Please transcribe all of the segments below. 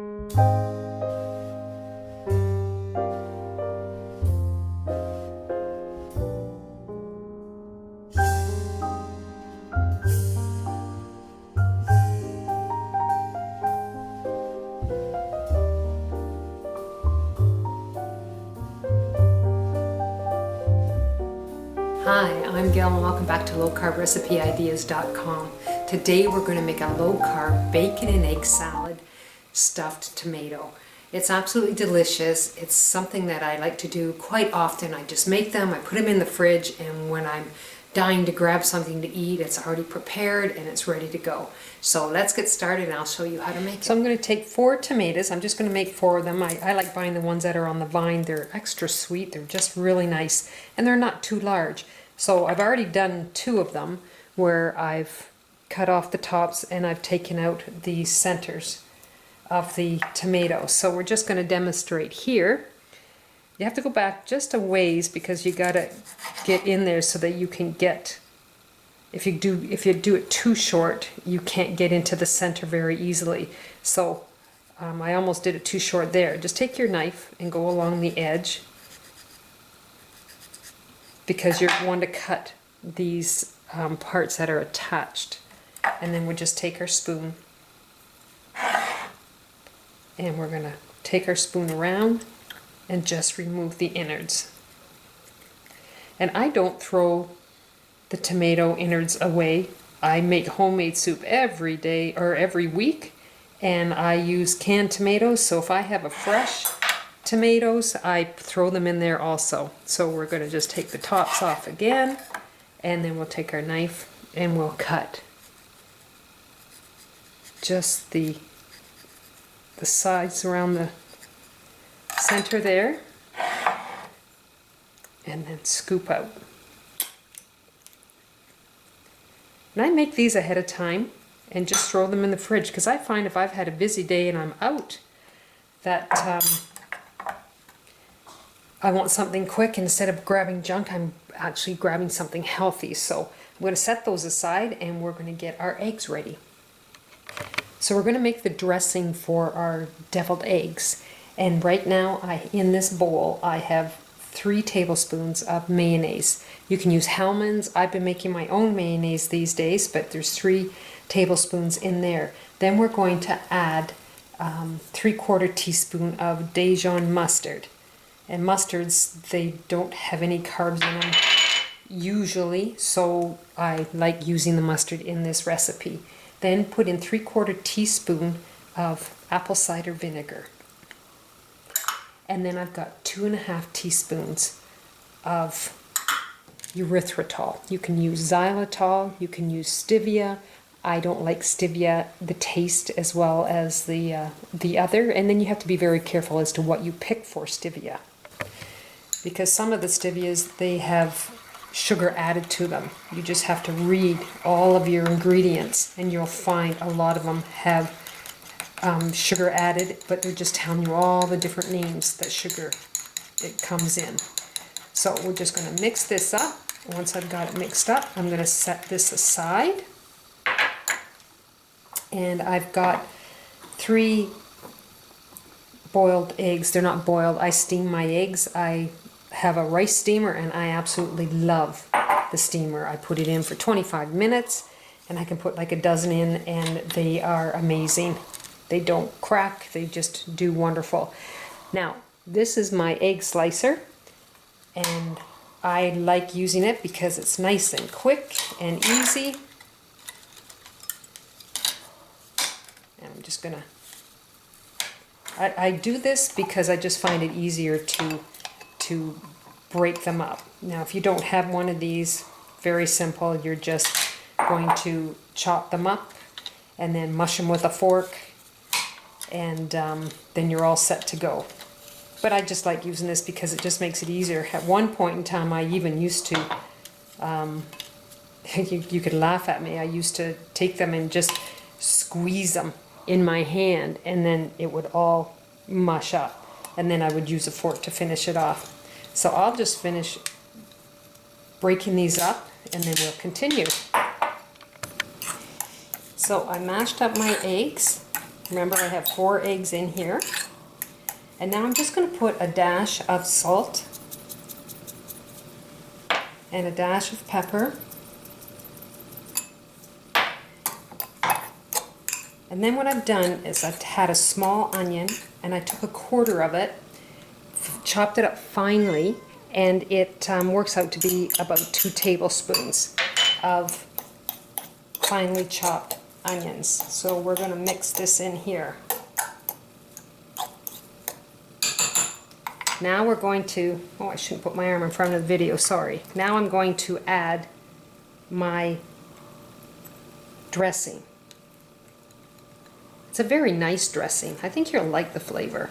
Hi, I'm Gail and welcome back to lowcarbrecipe-ideas.com. Today we're going to make a low-carb bacon and egg salad stuffed tomato. It's absolutely delicious. It's something that I like to do quite often. I just make them, I put them in the fridge, and when I'm dying to grab something to eat, it's already prepared and it's ready to go. So let's get started and I'll show you how to make it. So I'm going to take 4 tomatoes. I'm just going to make 4 of them. I like buying the ones that are on the vine. They're extra sweet. They're just really nice and they're not too large. So I've already done 2 of them where I've cut off the tops and I've taken out the centers of the tomato. So we're just going to demonstrate here. You have to go back just a ways because you got to get in there so that you can get, if you do it too short, you can't get into the center very easily. So I almost did it too short there. Just take your knife and go along the edge because you're going to cut these parts that are attached. And then we'll just take our spoon and we're going to take our spoon around and just remove the innards. And I don't throw the tomato innards away. I make homemade soup every day or every week, and I use canned tomatoes. So if I have a fresh tomatoes, I throw them in there also. So we're going to just take the tops off again, and then we'll take our knife and we'll cut just the sides around the center there, and then scoop out. And I make these ahead of time and just throw them in the fridge because I find if I've had a busy day and I'm out that I want something quick, and instead of grabbing junk I'm actually grabbing something healthy. So I'm going to set those aside and we're going to get our eggs ready. So we're going to make the dressing for our deviled eggs. And right now, in this bowl, I have 3 tablespoons of mayonnaise. You can use Hellmann's. I've been making my own mayonnaise these days, but there's 3 tablespoons in there. Then we're going to add 3/4 teaspoon of Dijon mustard. And mustards, they don't have any carbs in them usually, so I like using the mustard in this recipe. Then put in 3/4 teaspoon of apple cider vinegar. And then I've got 2.5 teaspoons of erythritol. You can use xylitol, you can use stevia. I don't like stevia, the taste as well as the other. And then you have to be very careful as to what you pick for stevia. Because some of the stevias, they have sugar added to them. You just have to read all of your ingredients and you'll find a lot of them have sugar added, but they're just telling you all the different names that sugar it comes in. So we're just going to mix this up. Once I've got it mixed up, I'm going to set this aside. And I've got 3 boiled eggs. They're not boiled. I steam my eggs. I have a rice steamer and I absolutely love the steamer. I put it in for 25 minutes and I can put like a dozen in and they are amazing. They don't crack, they just do wonderful. Now, this is my egg slicer, and I like using it because it's nice and quick and easy. And I'm just gonna, I do this because I just find it easier to break them up. Now, if you don't have one of these, very simple, you're just going to chop them up and then mush them with a fork, and then you're all set to go. But I just like using this because it just makes it easier. At one point in time I even used to, you could laugh at me, I used to take them and just squeeze them in my hand and then it would all mush up, and then I would use a fork to finish it off. So I'll just finish breaking these up and then we'll continue. So I mashed up my eggs Remember, I have 4 eggs in here. And now I'm just going to put a dash of salt and a dash of pepper. And then what I've done is I've had a small onion and I took a quarter of it, chopped it up finely, and it works out to be about 2 tablespoons of finely chopped onions. So we're going to mix this in here. Now we're going to, oh, I shouldn't put my arm in front of the video, sorry. Now I'm going to add my dressing. It's a very nice dressing. I think you'll like the flavor.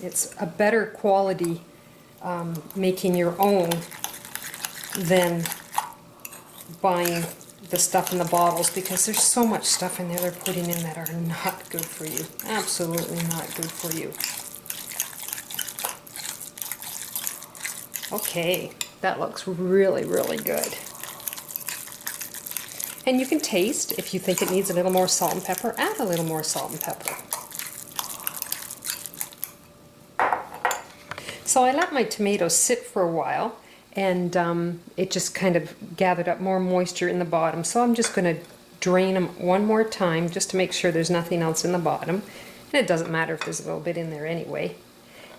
It's a better quality making your own than buying the stuff in the bottles, because there's so much stuff in there they're putting in that are not good for you. Absolutely not good for you. Okay, that looks really, really good. And you can taste, if you think it needs a little more salt and pepper, add a little more salt and pepper. So I let my tomatoes sit for a while, and it just kind of gathered up more moisture in the bottom. So I'm just going to drain them one more time just to make sure there's nothing else in the bottom. And it doesn't matter if there's a little bit in there anyway.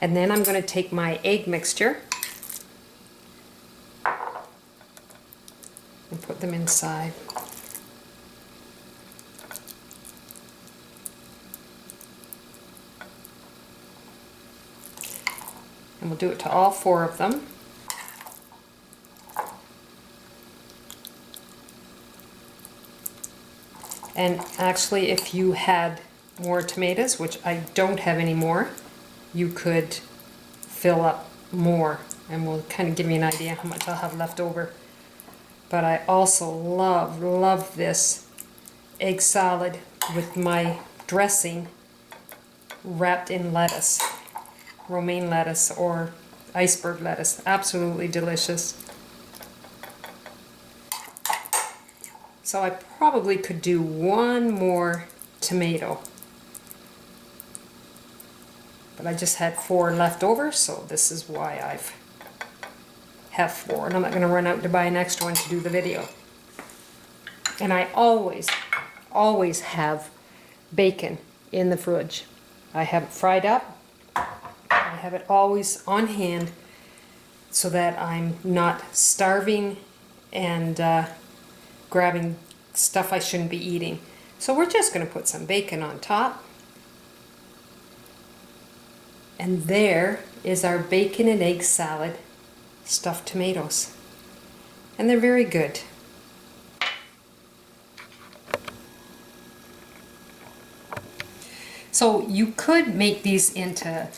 And then I'm going to take my egg mixture and put them inside. And we'll do it to all 4 of them. And actually, if you had more tomatoes, which I don't have any more, you could fill up more, and we'll kind of give me an idea how much I'll have left over. But I also love this egg salad with my dressing wrapped in lettuce. Romaine lettuce or iceberg lettuce. Absolutely delicious. So I probably could do 1 more tomato. But I just had 4 left over, so this is why I've have 4. And I'm not going to run out to buy an extra one to do the video. And I always have bacon in the fridge. I have it fried up. I have it always on hand so that I'm not starving and grabbing stuff I shouldn't be eating. So we're just going to put some bacon on top. And there is our bacon and egg salad, stuffed tomatoes. And they're very good. So you could make these into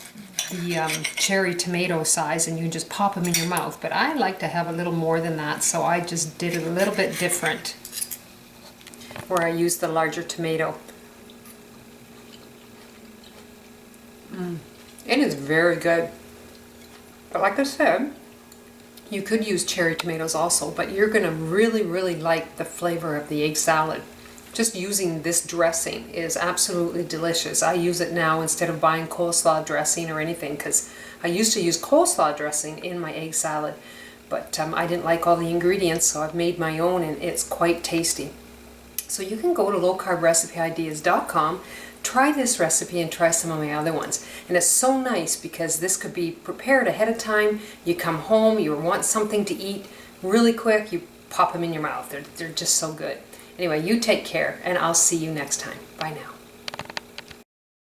the cherry tomato size and you just pop them in your mouth, but I like to have a little more than that, so I just did it a little bit different, where I used the larger tomato. It is very good. But like I said, you could use cherry tomatoes also, but you're going to really like the flavor of the egg salad. Just using this dressing is absolutely delicious. I use it now instead of buying coleslaw dressing or anything, because I used to use coleslaw dressing in my egg salad, but I didn't like all the ingredients, so I've made my own and it's quite tasty. So you can go to lowcarbrecipe.ideas.com, try this recipe and try some of my other ones. And it's so nice because this could be prepared ahead of time. You come home, you want something to eat really quick, you pop them in your mouth. They're just so good. Anyway, you take care, and I'll see you next time. Bye now.